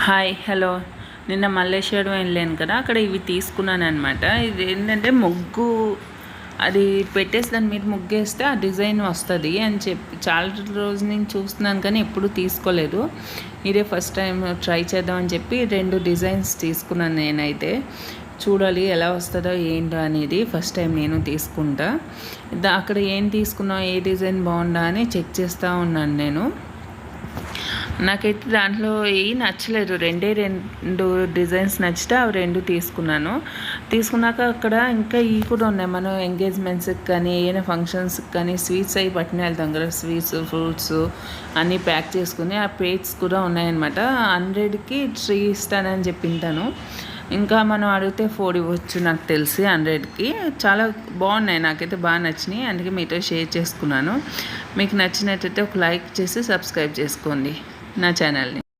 Hi hello నిన్న మల్లేశ్వరం వెళ్ళాను కదా, అక్కడ ఇవి తీసుకున్నాను అనమాట. ఇది ఏంటంటే ముగ్గు, అది పెట్టేసి దాని మీద ముగ్గేస్తే ఆ డిజైన్ వస్తుంది అని చెప్పి చాలా రోజు నుంచి చూస్తున్నాను కానీ ఎప్పుడు తీసుకోలేదు. ఇదే ఫస్ట్ టైం ట్రై చేద్దామని చెప్పి 2 డిజైన్స్ తీసుకున్నాను. నేనైతే చూడాలి ఎలా వస్తుందో ఏంటో అనేది ఫస్ట్ టైం నేను తీసుకుంటా. అక్కడ ఏం తీసుకున్నా, ఏ డిజైన్ బాగుందా అని చెక్ చేస్తూ ఉన్నాను నేను. నాకైతే దాంట్లో ఏవి నచ్చలేదు, 2 డిజైన్స్ నచ్చితే అవి 2 తీసుకున్నాను. తీసుకున్నాక అక్కడ ఇంకా ఇవి కూడా ఉన్నాయి, మనం ఎంగేజ్మెంట్స్కి కానీ ఏదైనా ఫంక్షన్స్కి కానీ స్వీట్స్ అవి పట్టిన వెళ్తాం కదా, స్వీట్స్ ఫ్రూట్స్ అన్నీ ప్యాక్ చేసుకుని ఆ ప్లేట్స్ కూడా ఉన్నాయన్నమాట. 100కి 3 ఇస్తానని చెప్పింటాను. ఇంకా మనం అడిగితే 4 ఇవ్వచ్చు నాకు తెలిసి 100కి. చాలా బాగున్నాయి, నాకైతే బాగా నచ్చినాయి, అందుకే మీతో షేర్ చేసుకున్నాను. మీకు నచ్చినట్టయితే ఒక లైక్ చేసి సబ్స్క్రైబ్ చేసుకోండి నా ఛానల్ని.